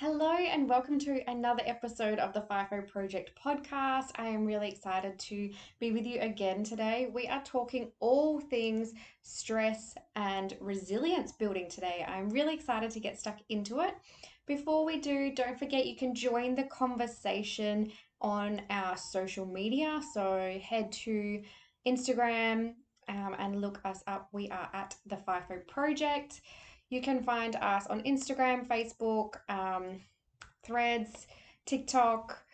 Hello and welcome to another episode of the FIFO Project Podcast. I am really excited to be with you again today. We are talking all things stress and resilience building today. I'm really excited to get stuck into it. Before we do, don't forget you can join the conversation on our social media. So head to Instagram and look us up. We are at the FIFO Project. You can find us on Instagram, Facebook, Threads, TikTok,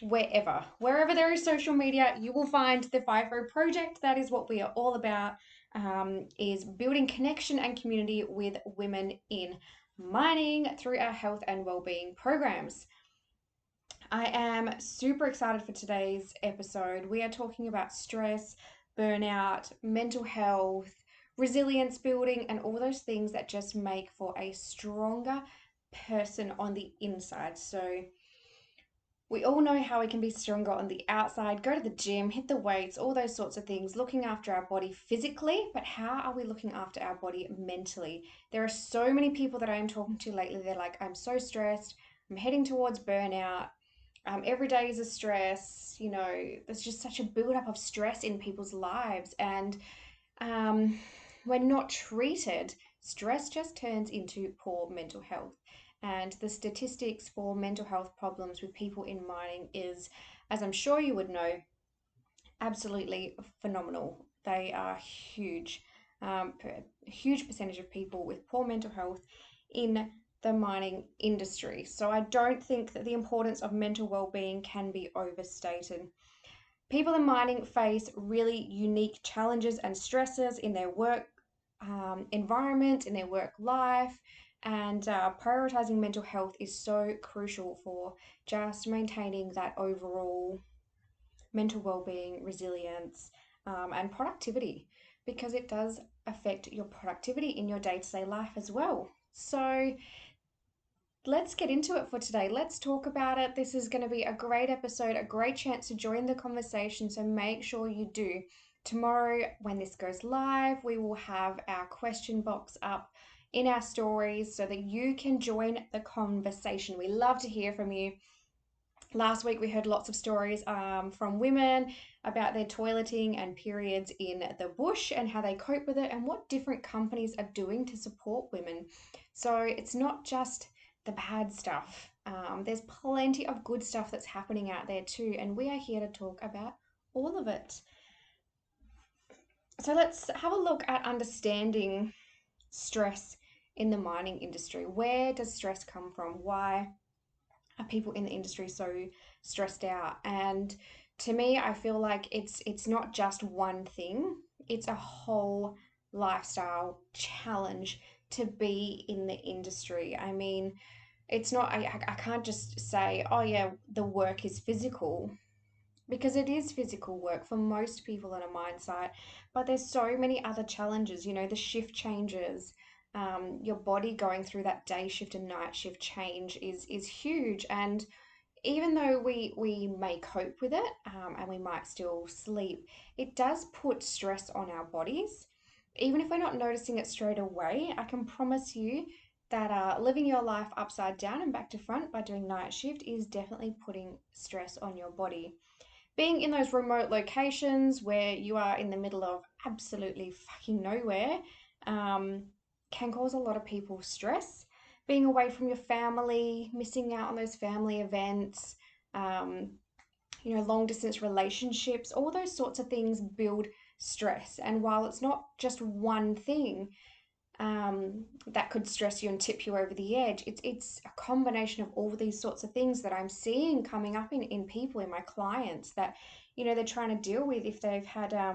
wherever there is social media, you will find the FIFO Project. That is what we are all about, is building connection and community with women in mining through our health and wellbeing programs. I am super excited for today's episode. We are talking about stress, burnout, mental health, resilience building, and all those things that just make for a stronger person on the inside. So, we all know how we can be stronger on the outside, go to the gym, hit the weights, all those sorts of things, looking after our body physically, but how are we looking after our body mentally? There are so many people that I am talking to lately, they're like, I'm so stressed, I'm heading towards burnout. Every day is a stress, there's just such a buildup of stress in people's lives. And when not treated, stress just turns into poor mental health. And the statistics for mental health problems with people in mining is, as I'm sure you would know, absolutely phenomenal. They are huge. A huge percentage of people with poor mental health in the mining industry. So I don't think that the importance of mental well-being can be overstated. People in mining face really unique challenges and stresses in their work environment, in their work life, and prioritizing mental health is so crucial for just maintaining that overall mental well-being, resilience, and productivity, because it does affect your productivity in your day-to-day life as well. So let's get into it for today. Let's talk about it. This is going to be a great episode, a great chance to join the conversation. So make sure you do. Tomorrow, when this goes live, we will have our question box up in our stories so that you can join the conversation. We love to hear from you. Last week, we heard lots of stories from women about their toileting and periods in the bush and how they cope with it and what different companies are doing to support women. So it's not just the bad stuff. There's plenty of good stuff that's happening out there too, and we are here to talk about all of it. So let's have a look at understanding stress in the mining industry. Where does stress come from? Why are people in the industry so stressed out? And to me, I feel like it's not just one thing. It's a whole lifestyle challenge to be in the industry. I mean, it's not, I can't just say, oh yeah, the work is physical, because it is physical work for most people in a mine site, but there's so many other challenges, the shift changes, your body going through that day shift and night shift change is huge. And even though we may cope with it, and we might still sleep, it does put stress on our bodies. Even if we're not noticing it straight away, I can promise you that living your life upside down and back to front by doing night shift is definitely putting stress on your body. Being in those remote locations where you are in the middle of absolutely fucking nowhere, um, can cause a lot of people stress. Being away from your family, missing out on those family events, um, long distance relationships, all those sorts of things build stress. And while it's not just one thing, that could stress you and tip you over the edge. It's a combination of all these sorts of things that I'm seeing coming up in people, in my clients, that they're trying to deal with if they've had a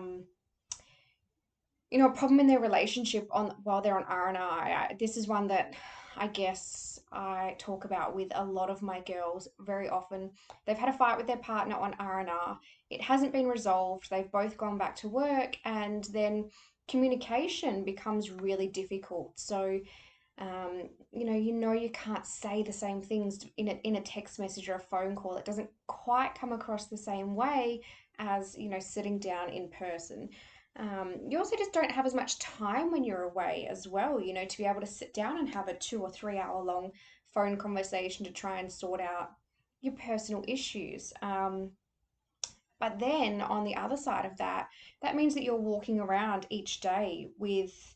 problem in their relationship on while they're on R&I. This is one that I guess I talk about with a lot of my girls very often. They've had a fight with their partner on R&R. It hasn't been resolved. They've both gone back to work, and then communication becomes really difficult. So, you can't say the same things in a text message or a phone call. It doesn't quite come across the same way as, sitting down in person. You also just don't have as much time when you're away as well, to be able to sit down and have a 2 or 3 hour long phone conversation to try and sort out your personal issues. But then on the other side of that, that means that you're walking around each day with,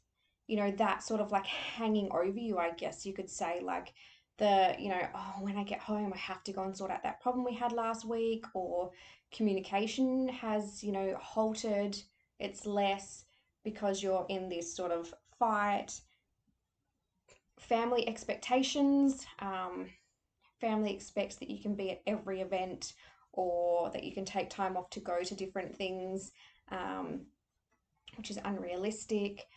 that sort of like hanging over you, I guess you could say, like oh, when I get home, I have to go and sort out that problem we had last week, or communication has, halted, it's less because you're in this sort of fight. Family expectations. Family expects that you can be at every event, or that you can take time off to go to different things, um, which is unrealistic.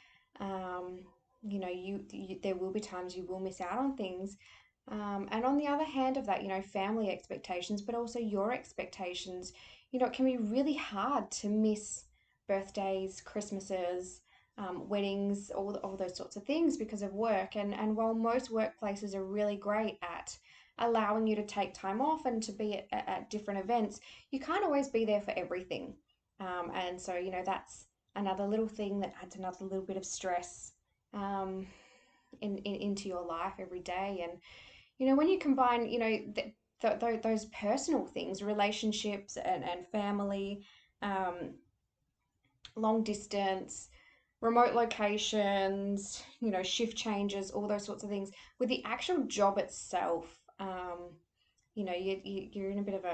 There will be times you will miss out on things. And on the other hand of that, family expectations, but also your expectations, it can be really hard to miss birthdays, Christmases, weddings, all those sorts of things because of work. And while most workplaces are really great at allowing you to take time off and to be at different events, you can't always be there for everything. And so, that's another little thing that adds another little bit of stress into your life every day. And when you combine, those personal things, relationships and family, um, long distance, remote locations, shift changes, all those sorts of things, with the actual job itself, you're in a bit of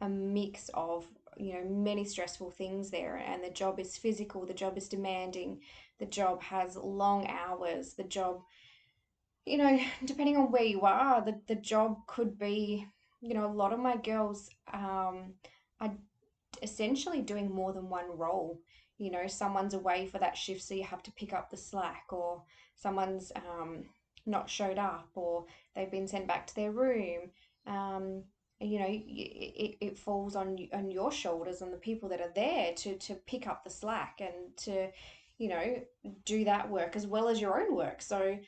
a mix of, many stressful things there. And the job is physical, the job is demanding, the job has long hours, the job, depending on where you are, the job could be, a lot of my girls are essentially doing more than one role. Someone's away for that shift, so you have to pick up the slack, or someone's not showed up, or they've been sent back to their room. It falls on your shoulders, and the people that are there to pick up the slack and to, do that work as well as your own work. So,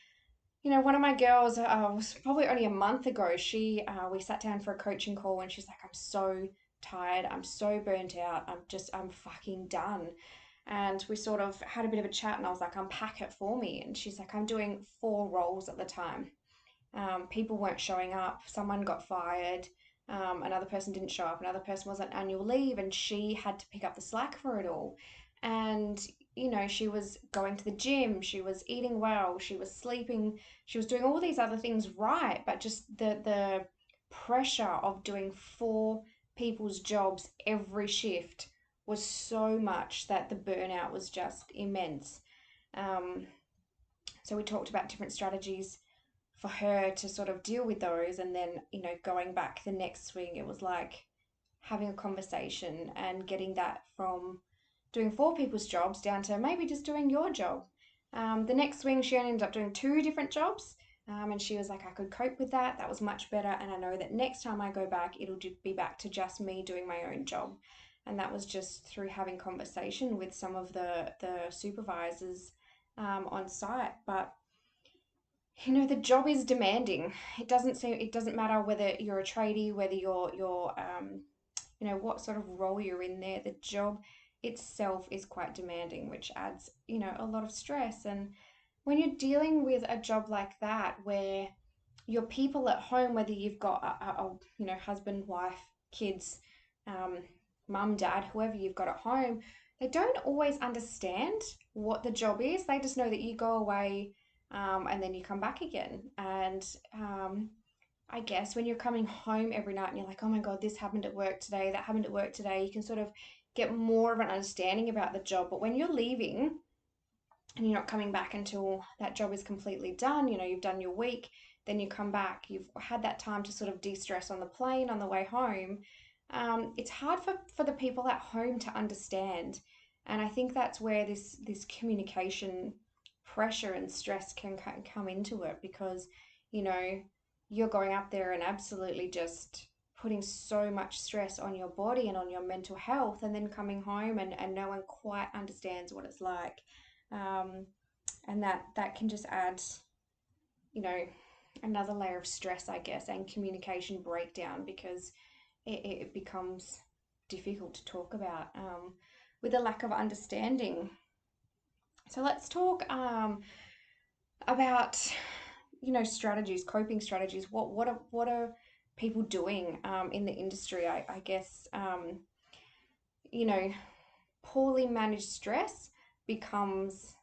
one of my girls, was probably only a month ago, we sat down for a coaching call, and she's like, I'm so tired, I'm so burnt out, I'm fucking done. And we sort of had a bit of a chat, and I was like, unpack it for me. And she's like, I'm doing 4 roles at the time. People weren't showing up, someone got fired, another person didn't show up, another person was on annual leave, and she had to pick up the slack for it all. And she was going to the gym, she was eating well, she was sleeping, she was doing all these other things right, but just the pressure of doing 4 people's jobs every shift was so much that the burnout was just immense. So we talked about different strategies for her to sort of deal with those. And then, going back the next swing, it was like having a conversation and getting that from doing 4 people's jobs down to maybe just doing your job. The next swing, she ended up doing 2 different jobs. And she was like, I could cope with that. That was much better. And I know that next time I go back, it'll be back to just me doing my own job. And that was just through having conversation with some of the supervisors on site. But the job is demanding. It doesn't matter whether you're a tradie, whether you're what sort of role you're in there. The job itself is quite demanding, which adds, a lot of stress. And when you're dealing with a job like that, where your people at home, whether you've got a husband, wife, kids, mum, dad, whoever you've got at home, they don't always understand what the job is. They just know that you go away, and then you come back again. And I guess when you're coming home every night and you're like, oh my God, this happened at work today, that happened at work today, you can sort of get more of an understanding about the job. But when you're leaving and you're not coming back until that job is completely done, you've done your week, then you come back, you've had that time to sort of de-stress on the plane on the way home. It's hard for the people at home to understand. And I think that's where this communication pressure and stress can come into it, because, you're going up there and absolutely just putting so much stress on your body and on your mental health, and then coming home and no one quite understands what it's like. And that can just add, another layer of stress, I guess, and communication breakdown, because it becomes difficult to talk about with a lack of understanding. So let's talk about strategies, coping strategies. What are people doing in the industry? I guess you know poorly managed stress becomes,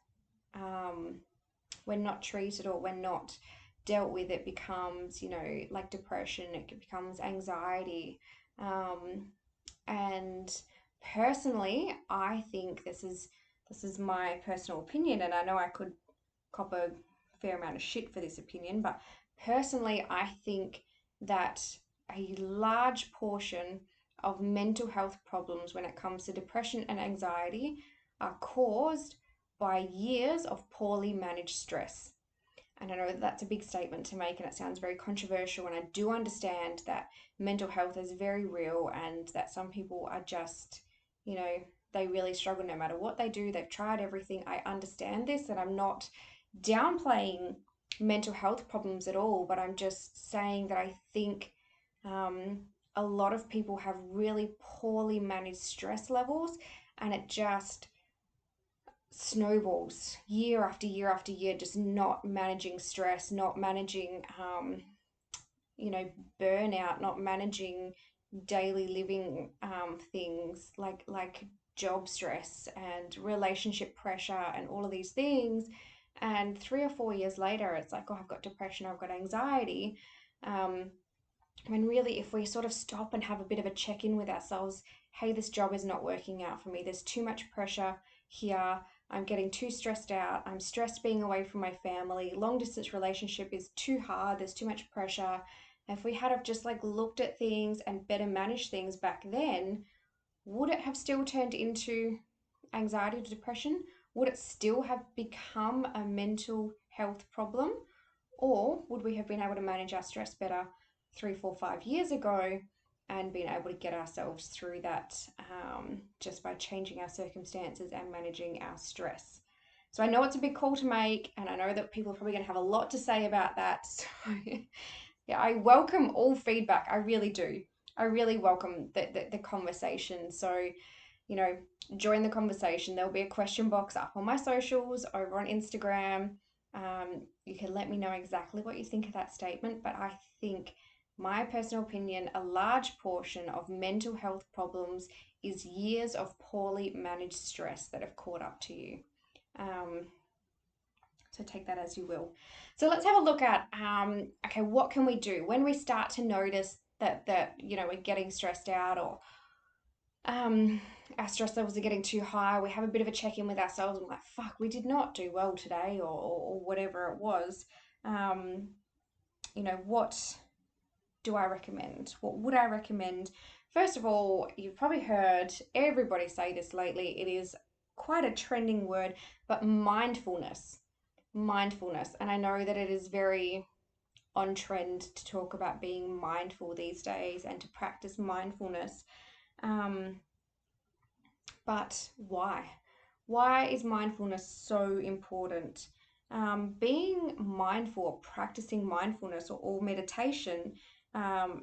when not treated or when not dealt with, it becomes, like depression, it becomes anxiety. And personally, I think this is my personal opinion, and I know I could cop a fair amount of shit for this opinion, but personally, I think that a large portion of mental health problems when it comes to depression and anxiety are caused by years of poorly managed stress. And I know that that's a big statement to make and it sounds very controversial. And I do understand that mental health is very real and that some people are just, they really struggle no matter what they do. They've tried everything. I understand this, and I'm not downplaying mental health problems at all, but I'm just saying that I think a lot of people have really poorly managed stress levels, and it just snowballs year after year after year, just not managing stress, not managing burnout, not managing daily living things like job stress and relationship pressure and all of these things. And 3 or 4 years later, it's like, oh, I've got depression, I've got anxiety. When really, if we sort of stop and have a bit of a check in with ourselves, hey, this job is not working out for me. There's too much pressure here. I'm getting too stressed out. I'm stressed being away from my family. Long distance relationship is too hard. There's too much pressure. If we had have just like looked at things and better managed things back then, would it have still turned into anxiety or depression? Would it still have become a mental health problem? Or would we have been able to manage our stress better 3, 4, 5 years ago and been able to get ourselves through that just by changing our circumstances and managing our stress? So I know it's a big call to make, and I know that people are probably going to have a lot to say about that. So yeah, I welcome all feedback. I really do. I really welcome the conversation. So, join the conversation. There'll be a question box up on my socials, over on Instagram. You can let me know exactly what you think of that statement. But I think, my personal opinion, a large portion of mental health problems is years of poorly managed stress that have caught up to you. So take that as you will. So let's have a look at, okay, what can we do when we start to notice that we're getting stressed out, or our stress levels are getting too high. We have a bit of a check-in with ourselves and we're like, fuck, we did not do well today, or whatever it was. What do I recommend? What would I recommend? First of all, you've probably heard everybody say this lately. It is quite a trending word, but mindfulness. Mindfulness. And I know that it is very on trend to talk about being mindful these days and to practice mindfulness. But why? Why is mindfulness so important? Being mindful or practicing mindfulness or meditation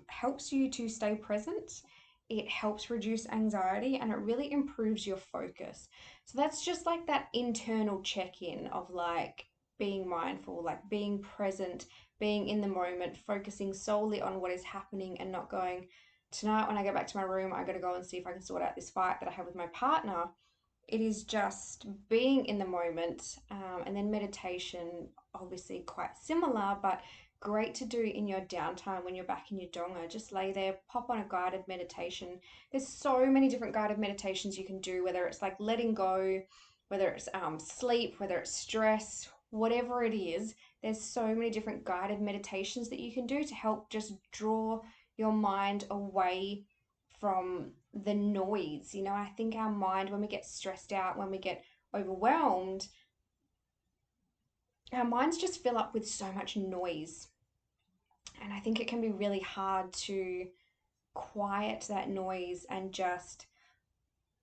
helps you to stay present. It helps reduce anxiety and it really improves your focus. So that's just like that internal check-in of like being mindful, like being present, being in the moment, focusing solely on what is happening and not going, tonight when I get back to my room, I got to go and see if I can sort out this fight that I have with my partner. It is just being in the moment. And then meditation, obviously quite similar, but great to do in your downtime when you're back in your donga. Just lay there, pop on a guided meditation. There's so many different guided meditations you can do, whether it's like letting go, whether it's sleep, whether it's stress, whatever it is. There's so many different guided meditations that you can do to help just draw your mind away from the noise. I think our mind, when we get stressed out, when we get overwhelmed, our minds just fill up with so much noise. And I think it can be really hard to quiet that noise and just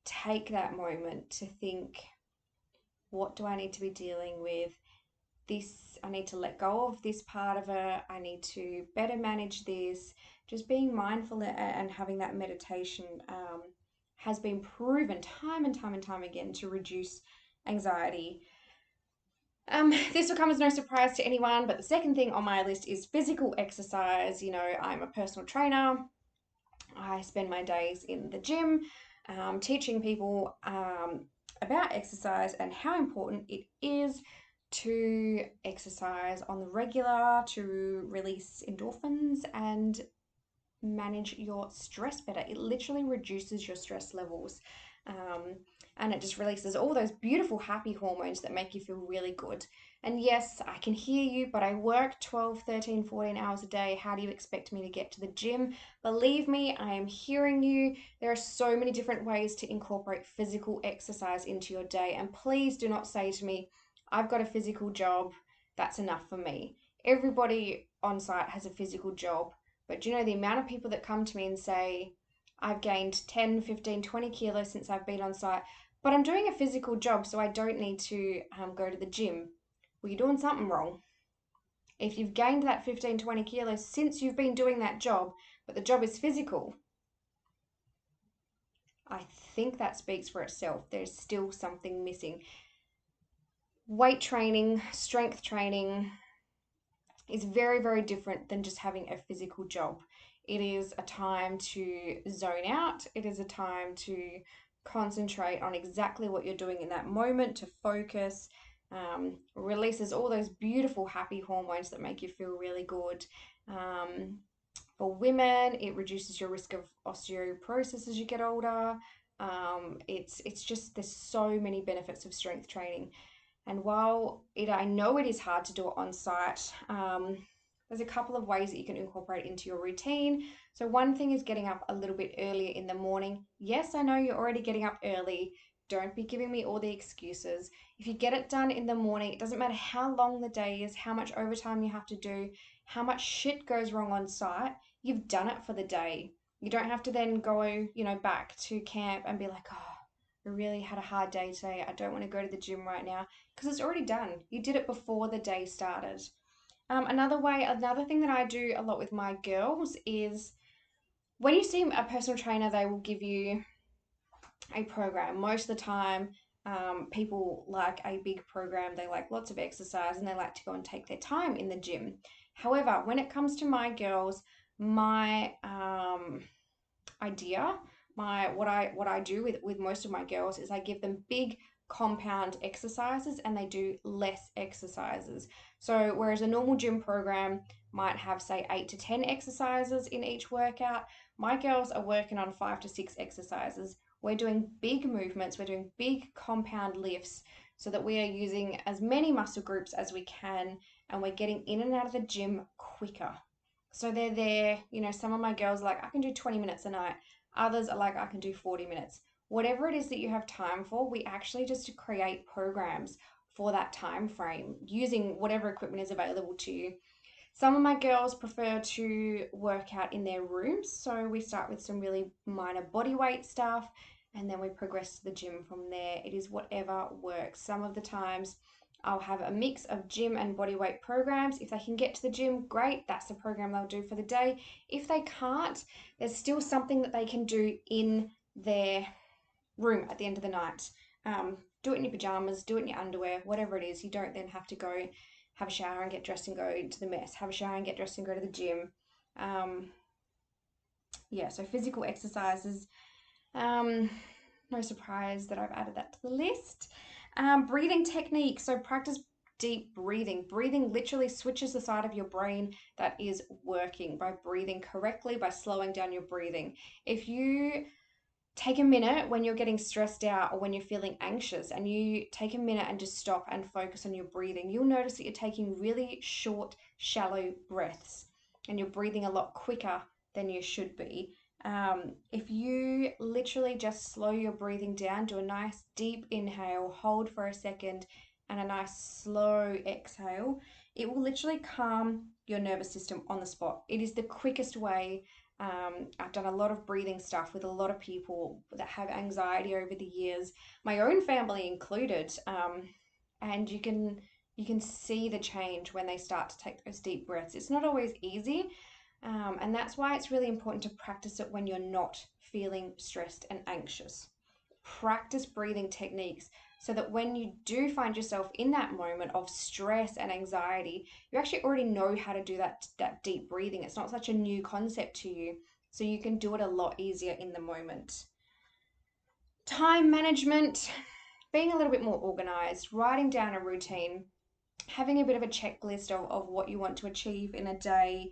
take that moment to think, what do I need to be dealing with? I need to let go of this part of it. I need to better manage this. Just being mindful and having that meditation has been proven time and time and time again to reduce anxiety. This will come as no surprise to anyone, but the second thing on my list is physical exercise. You know, I'm a personal trainer. I spend my days in the gym teaching people about exercise and how important it is to exercise on the regular to release endorphins and manage your stress better. It literally reduces your stress levels. Um, and it just releases all those beautiful happy hormones that make you feel really good. And yes, I can hear you, but I work 12, 13, 14 hours a day. How do you expect me to get to the gym? Believe me, I am hearing you. There are so many different ways to incorporate physical exercise into your day. And please do not say to me, I've got a physical job, that's enough for me. Everybody on site has a physical job, but do you know the amount of people that come to me and say, I've gained 10, 15, 20 kilos since I've been on site, but I'm doing a physical job, so I don't need to go to the gym. Well, you're doing something wrong. If you've gained that 15, 20 kilos since you've been doing that job, but the job is physical, I think that speaks for itself. There's still something missing. Weight training, strength training, is very, very different than just having a physical job. It is a time to zone out, it is a time to concentrate on exactly what you're doing in that moment, to focus, releases all those beautiful happy hormones that make you feel really good. For women, it reduces your risk of osteoporosis as you get older. It's just there's so many benefits of strength training. And while I know it is hard to do it on site, there's a couple of ways that you can incorporate it into your routine. So one thing is getting up a little bit earlier in the morning. Yes, I know you're already getting up early. Don't be giving me all the excuses. If you get it done in the morning, it doesn't matter how long the day is, how much overtime you have to do, how much shit goes wrong on site, you've done it for the day. You don't have to then go, back to camp and be like, oh, I really had a hard day today. I don't want to go to the gym right now because it's already done. You did it before the day started. Another thing that I do a lot with my girls is when you see a personal trainer, they will give you a program. Most of the time, people like a big program, they like lots of exercise and they like to go and take their time in the gym. However, when it comes to my girls, my idea, what I do with most of my girls is I give them big compound exercises and they do less exercises. So whereas a normal gym program might have say 8 to 10 exercises in each workout, my girls are working on 5 to 6 exercises. We're doing big movements, we're doing big compound lifts so that we are using as many muscle groups as we can and we're getting in and out of the gym quicker. So they're there, some of my girls are like, I can do 20 minutes a night. Others are like, I can do 40 minutes. Whatever it is that you have time for, we actually just create programs for that time frame using whatever equipment is available to you. Some of my girls prefer to work out in their rooms, so we start with some really minor body weight stuff and then we progress to the gym from there. It is whatever works. Some of the times I'll have a mix of gym and bodyweight programs. If they can get to the gym, great, that's the program they'll do for the day. If they can't, there's still something that they can do in their room at the end of the night. Do it in your pajamas, do it in your underwear, whatever it is. You don't then have to go have a shower and get dressed and go to the mess, have a shower and get dressed and go to the gym. So physical exercises. No surprise that I've added that to the list. Breathing technique. So practice deep breathing. Breathing literally switches the side of your brain that is working by breathing correctly, by slowing down your breathing. If you take a minute when you're getting stressed out or when you're feeling anxious and you take a minute and just stop and focus on your breathing, you'll notice that you're taking really short, shallow breaths and you're breathing a lot quicker than you should be. If you literally just slow your breathing down, do a nice deep inhale, hold for a second, and a nice slow exhale, it will literally calm your nervous system on the spot. It is the quickest way. I've done a lot of breathing stuff with a lot of people that have anxiety over the years, my own family included, and you can see the change when they start to take those deep breaths. It's not always easy. And that's why it's really important to practice it when you're not feeling stressed and anxious. Practice breathing techniques so that when you do find yourself in that moment of stress and anxiety, you actually already know how to do that deep breathing. It's not such a new concept to you, so you can do it a lot easier in the moment. Time management, being a little bit more organized, writing down a routine, having a bit of a checklist of what you want to achieve in a day,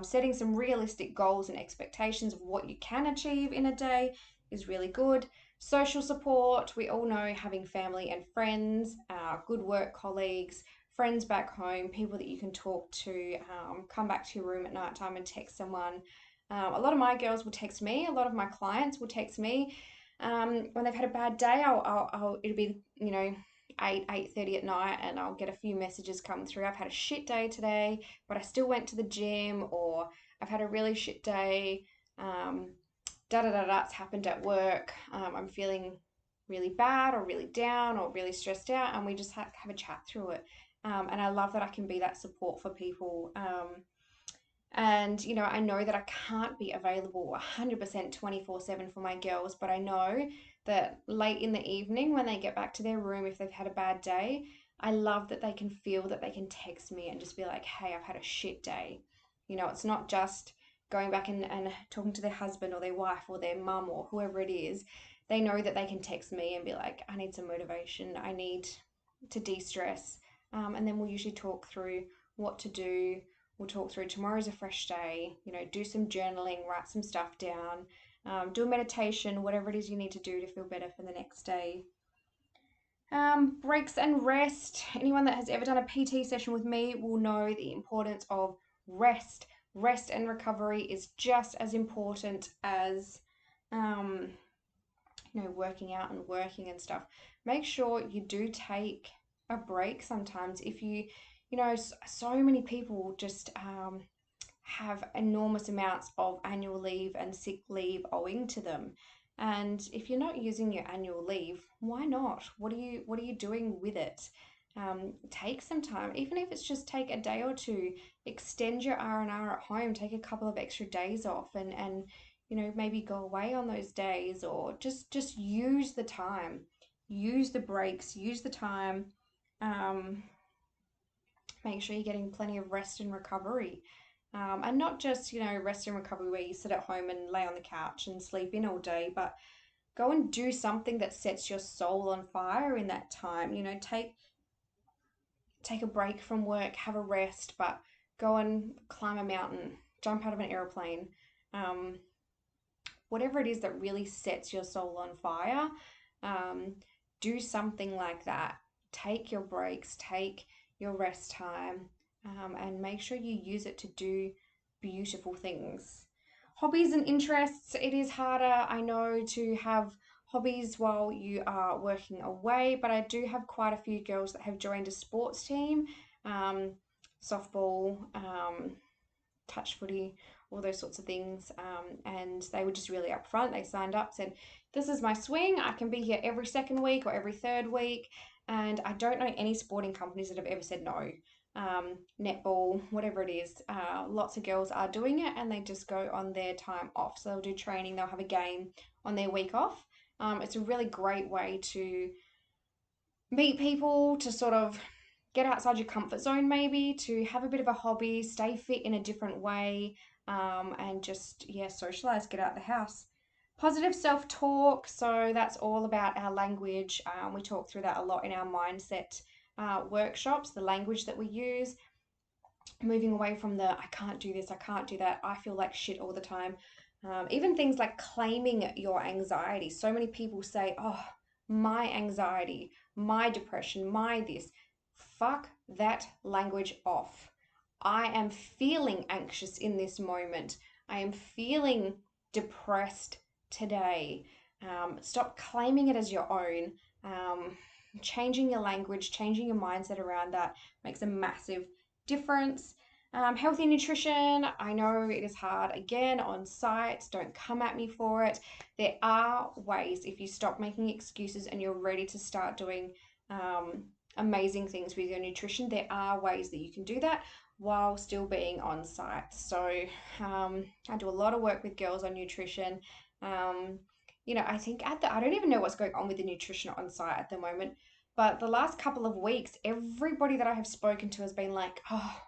setting some realistic goals and expectations of what you can achieve in a day is really good. Social support, we all know having family and friends, good work colleagues, friends back home, people that you can talk to, come back to your room at night time and text someone. A lot of my girls will text me, a lot of my clients will text me. When they've had a bad day, it'll be, 8:30 at night, and I'll get a few messages come through. I've had a shit day today, but I still went to the gym, or I've had a really shit day. That's happened at work. I'm feeling really bad or really down or really stressed out, and we just have a chat through it. And I love that I can be that support for people. And, I know that I can't be available 100% 24/7 for my girls, but I know that late in the evening when they get back to their room, if they've had a bad day, I love that they can feel that they can text me and just be like, hey, I've had a shit day. It's not just going back and talking to their husband or their wife or their mum or whoever it is. They know that they can text me and be like, I need some motivation. I need to de-stress. And then we'll usually talk through what to do. We'll talk through tomorrow's a fresh day, do some journaling, write some stuff down, do a meditation, whatever it is you need to do to feel better for the next day. Breaks and rest. Anyone that has ever done a PT session with me will know the importance of rest. Rest and recovery is just as important as, working out and working and stuff. Make sure you do take a break sometimes. If so many people just have enormous amounts of annual leave and sick leave owing to them. And if you're not using your annual leave, why not? What are you doing with it? Take some time, even if it's just take a day or two, extend your R&R at home, take a couple of extra days off, and maybe go away on those days, or just use the time, use the breaks, use the time. Make sure you're getting plenty of rest and recovery. And not just, rest and recovery where you sit at home and lay on the couch and sleep in all day, but go and do something that sets your soul on fire in that time. Take a break from work, have a rest, but go and climb a mountain, jump out of an airplane. Whatever it is that really sets your soul on fire, do something like that. Take your breaks, take your rest time, and make sure you use it to do beautiful things. Hobbies and interests. It is harder, I know, to have hobbies while you are working away, but I do have quite a few girls that have joined a sports team, softball, touch footy, all those sorts of things. And they were just really upfront. They signed up, said, this is my swing. I can be here every second week or every third week. And I don't know any sporting companies that have ever said no. Netball, whatever it is, lots of girls are doing it, and they just go on their time off. So they'll do training, they'll have a game on their week off. It's a really great way to meet people, to sort of get outside your comfort zone, maybe, to have a bit of a hobby, stay fit in a different way, and just, socialize, get out of the house. Positive self-talk, so that's all about our language. We talk through that a lot in our mindset workshops, the language that we use, moving away from the I can't do this, I can't do that, I feel like shit all the time. Even things like claiming your anxiety. So many people say, oh, my anxiety, my depression, my this. Fuck that language off. I am feeling anxious in this moment. I am feeling depressed today. Stop claiming it as your own. Changing your language, changing your mindset around that makes a massive difference. Healthy nutrition, I know it is hard again on site. Don't come at me for it. There are ways, if you stop making excuses and you're ready to start doing amazing things with your nutrition, there are ways that you can do that while still being on site. So I do a lot of work with girls on nutrition. I think I don't even know what's going on with the nutrition on site at the moment, but the last couple of weeks, everybody that I have spoken to has been like, oh,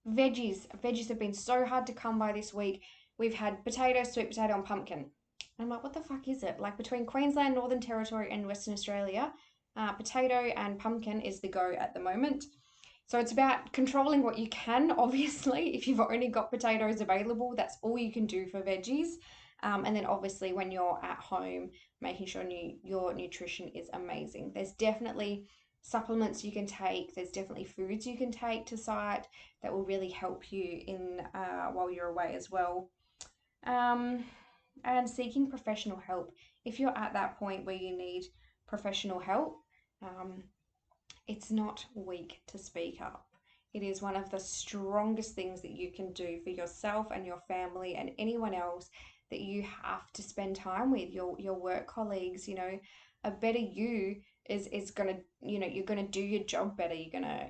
veggies have been so hard to come by this week. We've had potato, sweet potato, and pumpkin. And I'm like, what the fuck is it? Like between Queensland, Northern Territory, and Western Australia, potato and pumpkin is the go at the moment. So it's about controlling what you can, obviously. If you've only got potatoes available, that's all you can do for veggies. And then obviously when you're at home, making sure your nutrition is amazing. There's definitely supplements you can take. There's definitely foods you can take to site that will really help you in while you're away as well. Um, and seeking professional help. If you're at that point where you need professional help, um, it's not weak to speak up. It is one of the strongest things that you can do for yourself and your family and anyone else that you have to spend time with, your work colleagues. A better you is gonna, you're gonna do your job better. You're gonna,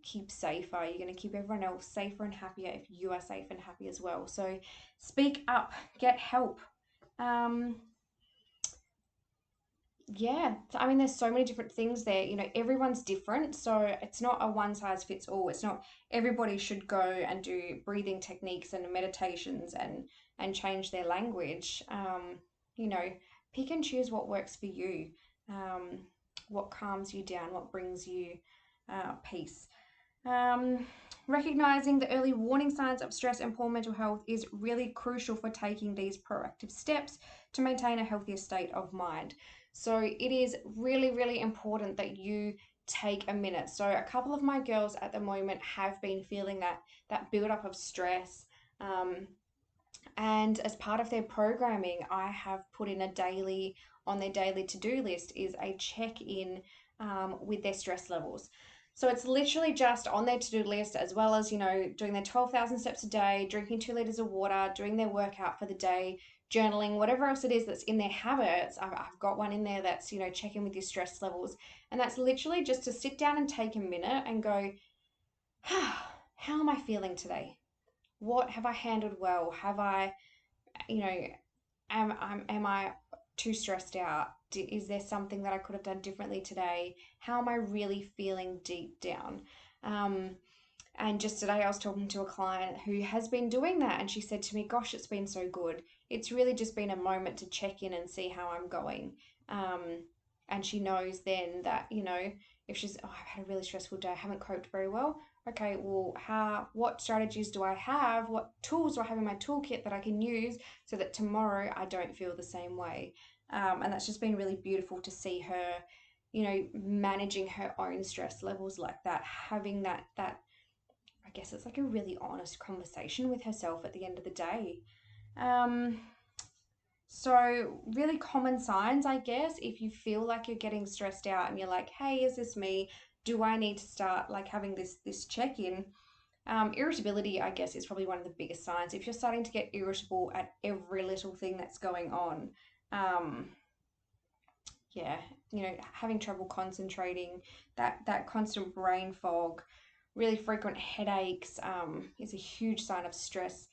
keep safer. You're gonna keep everyone else safer and happier if you are safe and happy as well. So speak up, get help. Um, yeah, I mean, there's so many different things there. Everyone's different, so it's not a one size fits all. It's not everybody should go and do breathing techniques and meditations and change their language. You know, pick and choose what works for you, um, what calms you down, what brings you peace. Um, Recognizing the early warning signs of stress and poor mental health is really crucial for taking these proactive steps to maintain a healthier state of mind. So it is really, really important that you take a minute. So a couple of my girls at the moment have been feeling that build up of stress. And as part of their programming, I have put in on their daily to-do list is a check-in with their stress levels. So it's literally just on their to-do list, as well as, doing their 12,000 steps a day, drinking 2 liters of water, doing their workout for the day, journaling, whatever else it is that's in their habits. I've got one in there that's, checking with your stress levels. And that's literally just to sit down and take a minute and go, how am I feeling today? What have I handled well? Have I, you know, am I too stressed out? Is there something that I could have done differently today? How am I really feeling deep down? And just today I was talking to a client who has been doing that, and she said to me, gosh, it's been so good. It's really just been a moment to check in and see how I'm going. And she knows then that, if she's, I've had a really stressful day, I haven't coped very well. Okay, well, what strategies do I have? What tools do I have in my toolkit that I can use so that tomorrow I don't feel the same way? And that's just been really beautiful to see her, managing her own stress levels like that, having that I guess it's like a really honest conversation with herself at the end of the day. Um, so really common signs, I guess, if you feel like you're getting stressed out and you're like, hey, is this me? Do I need to start like having this check-in? Irritability, I guess, is probably one of the biggest signs. If you're starting to get irritable at every little thing that's going on, um, yeah, having trouble concentrating, that constant brain fog, really frequent headaches is a huge sign of stress.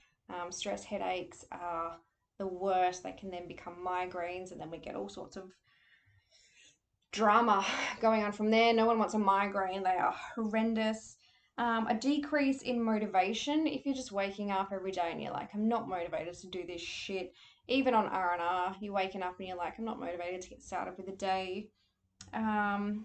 Stress headaches are the worst. They can then become migraines, and then we get all sorts of drama going on from there. No one wants a migraine. They are horrendous. A decrease in motivation. If you're just waking up every day and you're like, I'm not motivated to do this shit. Even on R&R, you're waking up and you're like, I'm not motivated to get started with the day. Um,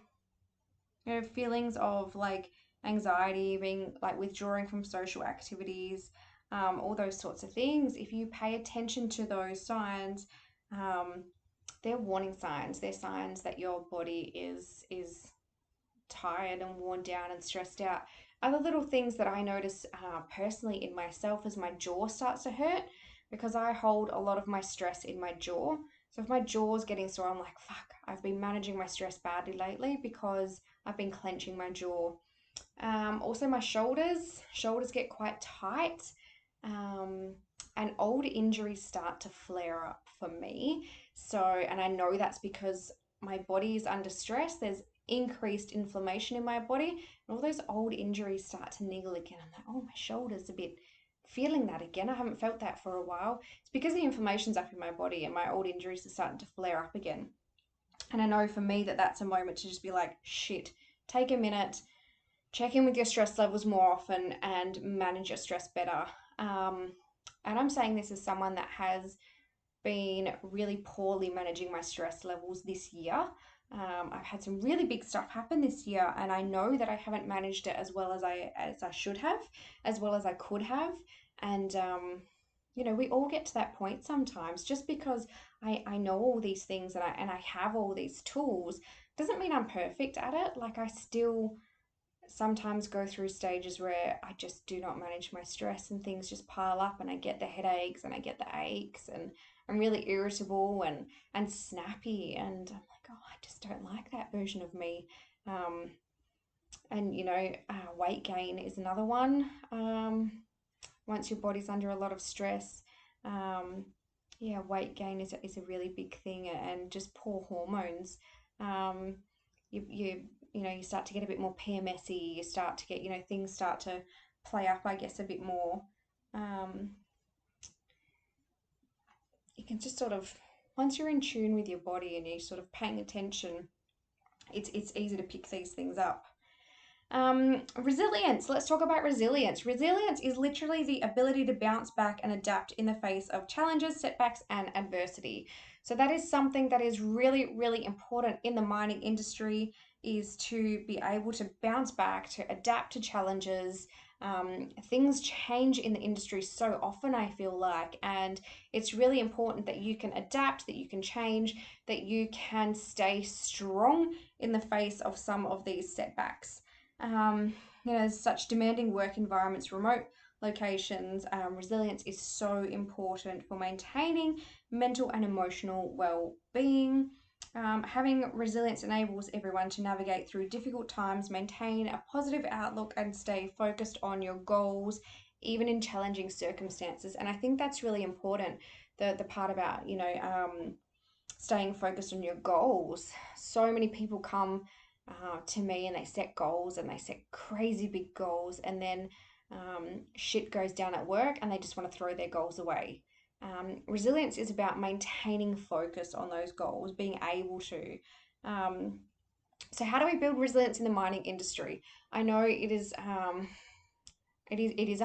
Feelings of like anxiety, being like withdrawing from social activities, all those sorts of things. If you pay attention to those signs, they're warning signs. They're signs that your body is tired and worn down and stressed out. Other little things that I notice personally in myself is my jaw starts to hurt because I hold a lot of my stress in my jaw. So if my jaw's getting sore, I'm like, fuck, I've been managing my stress badly lately because I've been clenching my jaw. Also my shoulders get quite tight. And old injuries start to flare up for me. So, and I know that's because my body is under stress. There's increased inflammation in my body, and all those old injuries start to niggle again. I'm like, oh, my shoulder's a bit feeling that again. I haven't felt that for a while. It's because the inflammation's up in my body and my old injuries are starting to flare up again. And I know for me that that's a moment to just be like, shit, take a minute, check in with your stress levels more often and manage your stress better. And I'm saying this as someone that has been really poorly managing my stress levels this year. I've had some really big stuff happen this year, and I know that I haven't managed it as well as I should have, as well as I could have. And we all get to that point sometimes. Just because I know all these things and I have all these tools doesn't mean I'm perfect at it. Like, I still sometimes go through stages where I just do not manage my stress and things just pile up and I get the headaches and I get the aches and I'm really irritable and snappy, and I'm like, oh, I just don't like that version of me. And weight gain is another one. Once your body's under a lot of stress, weight gain is a really big thing, and just poor hormones. Um, you start to get a bit more PMSy. You start to get, things start to play up, I guess, a bit more. You can just sort of, once you're in tune with your body and you're sort of paying attention, it's easy to pick these things up. Resilience. Let's talk about resilience. Resilience is literally the ability to bounce back and adapt in the face of challenges, setbacks, and adversity. So that is something that is really, really important in the mining industry, is to be able to bounce back, to adapt to challenges. Things change in the industry so often, I feel like, and it's really important that you can adapt, that you can change, that you can stay strong in the face of some of these setbacks. Such demanding work environments, remote locations, resilience is so important for maintaining mental and emotional well-being. Having resilience enables everyone to navigate through difficult times, maintain a positive outlook, and stay focused on your goals, even in challenging circumstances. And I think that's really important. The part about staying focused on your goals. So many people come to me and they set goals and they set crazy big goals, and then shit goes down at work and they just want to throw their goals away. Resilience is about maintaining focus on those goals, being able to. So how do we build resilience in the mining industry? I know it is a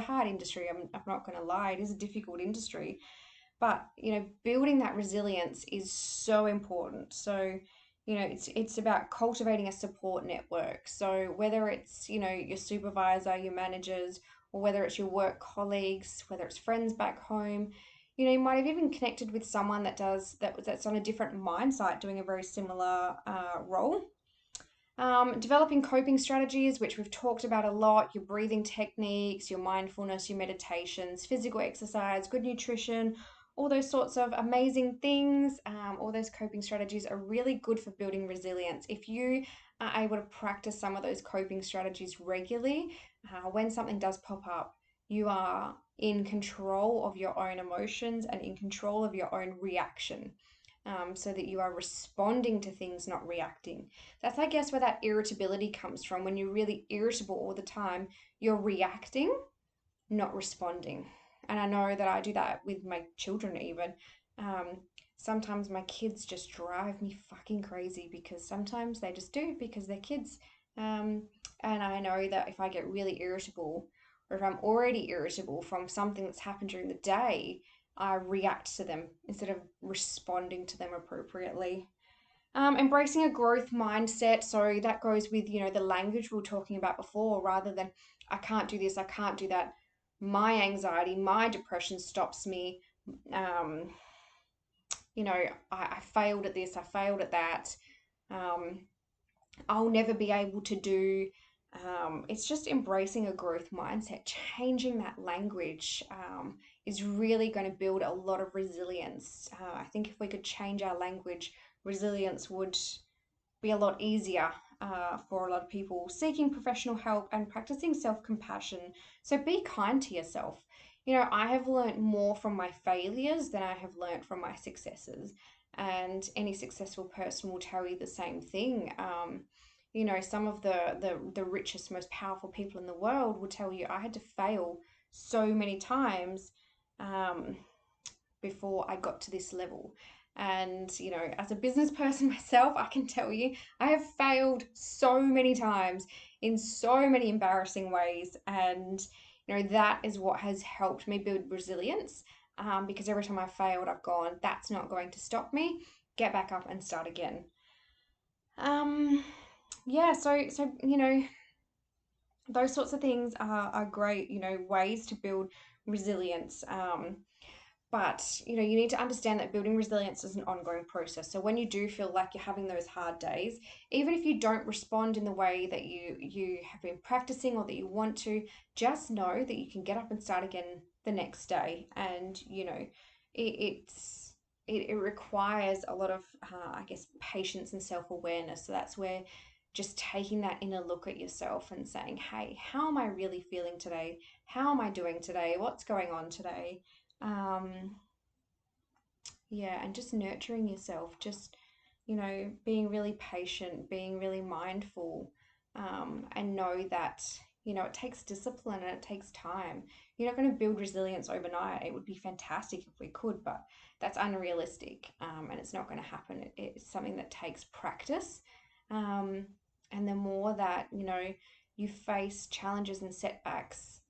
hard industry. I'm not going to lie. It is a difficult industry, but building that resilience is so important. So it's about cultivating a support network. So whether it's your supervisor, your managers, or whether it's your work colleagues, whether it's friends back home, you might have even connected with someone that's on a different mine site doing a very similar role. Developing coping strategies, which we've talked about a lot, your breathing techniques, your mindfulness, your meditations, physical exercise, good nutrition, all those sorts of amazing things. All those coping strategies are really good for building resilience. If you are able to practice some of those coping strategies regularly, when something does pop up, you are in control of your own emotions and in control of your own reaction. So that you are responding to things, not reacting. That's, I guess, where that irritability comes from. When you're really irritable all the time, you're reacting, not responding. And I know that I do that with my children even. Sometimes my kids just drive me fucking crazy, because sometimes they just do, because they're kids. And I know that if I get really irritable, or if I'm already irritable from something that's happened during the day, I react to them instead of responding to them appropriately. Embracing a growth mindset. So that goes with, the language we were talking about before. Rather than, I can't do this, I can't do that. My anxiety, my depression stops me. I failed at this, I failed at that. I'll never be able to do. It's just embracing a growth mindset, changing that language is really going to build a lot of resilience. I think if we could change our language, resilience would be a lot easier for a lot of people seeking professional help and practicing self-compassion. So be kind to yourself. I have learned more from my failures than I have learned from my successes. And any successful person will tell you the same thing. Some of the richest, most powerful people in the world will tell you, I had to fail so many times before I got to this level. And, as a business person myself, I can tell you, I have failed so many times in so many embarrassing ways. And, that is what has helped me build resilience. Because every time I failed, I've gone, that's not going to stop me. Get back up and start again. Yeah, so those sorts of things are great, ways to build resilience. But you need to understand that building resilience is an ongoing process. So when you do feel like you're having those hard days, even if you don't respond in the way that you have been practicing or that you want to, just know that you can get up and start again the next day. And it requires a lot of I guess patience and self-awareness. So that's where just taking that inner look at yourself and saying, hey, how am I really feeling today? How am I doing today? What's going on today? um yeah, and just nurturing yourself, just being really patient, being really mindful, and know that it takes discipline and it takes time. You're not going to build resilience overnight. It would be fantastic if we could, but that's unrealistic, and it's not going to happen. It's something that takes practice, um, and the more that you face challenges and setbacks,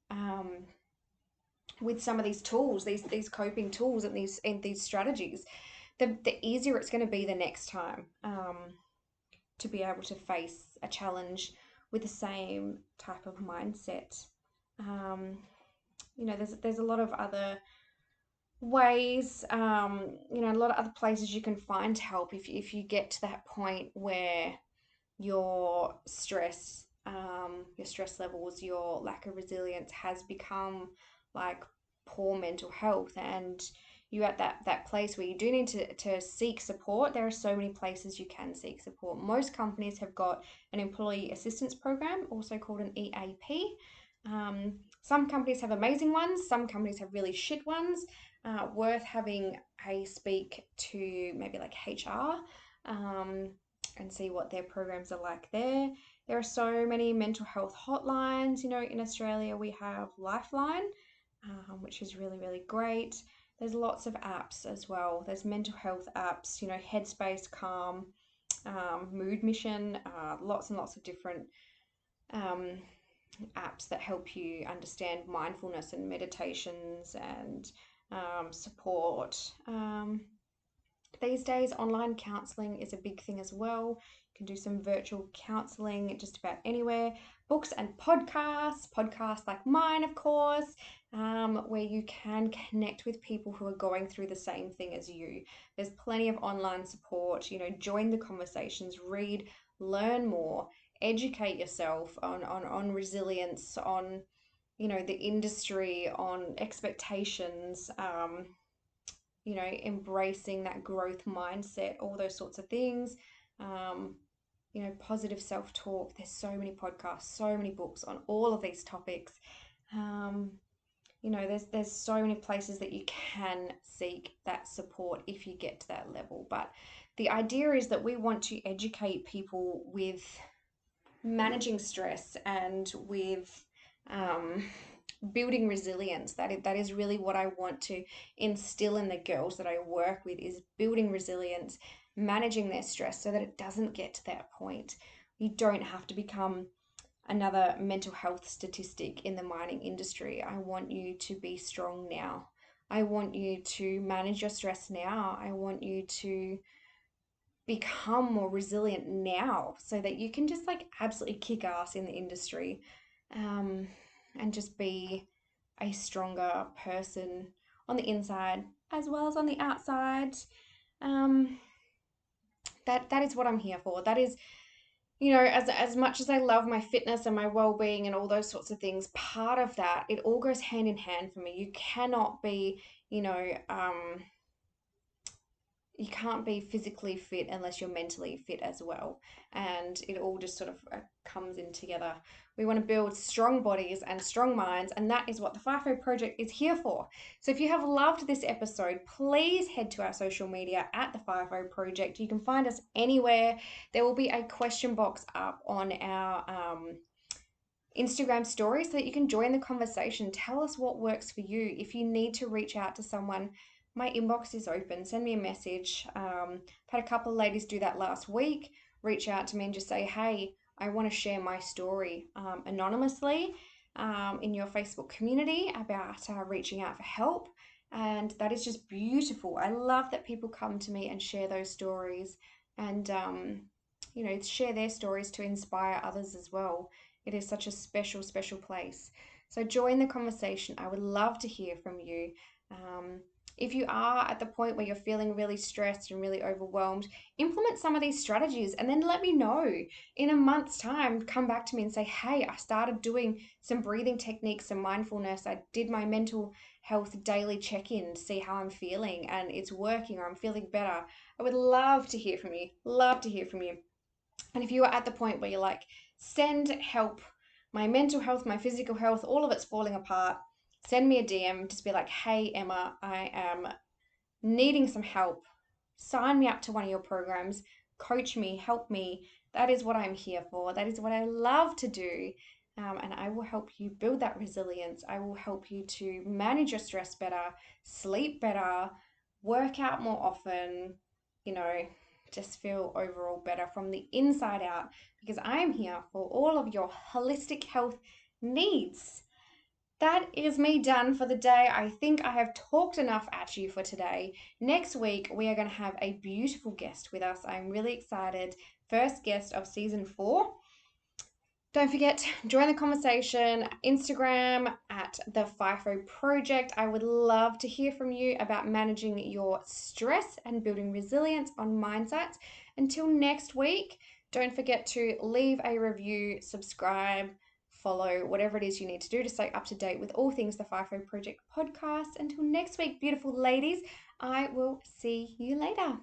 with some of these tools, these coping tools and these strategies, the easier it's going to be the next time, to be able to face a challenge with the same type of mindset. Um, there's a lot of other ways, a lot of other places you can find help if you get to that point where your stress levels, your lack of resilience has become like poor mental health, and you're at that place where you do need to seek support. There are so many places you can seek support. Most companies have got an employee assistance program, also called an EAP. Some companies have amazing ones, some companies have really shit ones. Worth having a speak to maybe like HR, and see what their programs are like there. There are so many mental health hotlines. In Australia, we have Lifeline, which is really, really great. There's lots of apps as well. There's mental health apps, Headspace, Calm, Mood Mission, lots and lots of different um, apps that help you understand mindfulness and meditations and support. These days, online counseling is a big thing as well. You can do some virtual counseling just about anywhere. Books and podcasts like mine, of course, where you can connect with people who are going through the same thing as you. There's plenty of online support. Join the conversations, read, learn more, educate yourself on resilience, on the industry, on expectations. Embracing that growth mindset, all those sorts of things. Um, Positive self talk. There's so many podcasts, so many books on all of these topics. There's so many places that you can seek that support if you get to that level. But the idea is that we want to educate people with managing stress and with building resilience. That is really what I want to instill in the girls that I work with, is building resilience, managing their stress so that it doesn't get to that point. You don't have to become another mental health statistic in the mining industry. I want you to be strong now. I want you to manage your stress now. I want you to become more resilient now so that you can just like absolutely kick ass in the industry, and just be a stronger person on the inside as well as on the outside. Um, that is what I'm here for. That is, as much as I love my fitness and my well-being and all those sorts of things, part of that, it all goes hand in hand for me. You cannot be, you can't be physically fit unless you're mentally fit as well. And it all just sort of comes in together. We want to build strong bodies and strong minds, and that is what the FIFO Project is here for. So if you have loved this episode, please head to our social media at the FIFO Project. You can find us anywhere. There will be a question box up on our Instagram stories so that you can join the conversation. Tell us what works for you. If you need to reach out to someone, my inbox is open. Send me a message. I've had a couple of ladies do that last week. Reach out to me and just say, hey, I want to share my story anonymously in your Facebook community about reaching out for help. And that is just beautiful. I love that people come to me and share those stories and, share their stories to inspire others as well. It is such a special, special place. So join the conversation. I would love to hear from you. Um, if you are at the point where you're feeling really stressed and really overwhelmed, implement some of these strategies and then let me know. In a month's time, come back to me and say, hey, I started doing some breathing techniques, some mindfulness. I did my mental health daily check in to see how I'm feeling and it's working or I'm feeling better. I would love to hear from you. Love to hear from you. And if you are at the point where you're like, send help, my mental health, my physical health, all of it's falling apart, send me a DM. Just be like, hey, Emma, I am needing some help. Sign me up to one of your programs, coach me, help me. That is what I'm here for. That is what I love to do. And I will help you build that resilience. I will help you to manage your stress better, sleep better, work out more often, you know, just feel overall better from the inside out because I am here for all of your holistic health needs. That is me done for the day. I think I have talked enough at you for today. Next week, we are going to have a beautiful guest with us. I'm really excited. First guest of season 4. Don't forget, join the conversation. Instagram at the FIFO Project. I would love to hear from you about managing your stress and building resilience on mindsets. Until next week, don't forget to leave a review, subscribe, follow, whatever it is you need to do to stay up to date with all things the FIFO Project podcast. Until next week, beautiful ladies, I will see you later.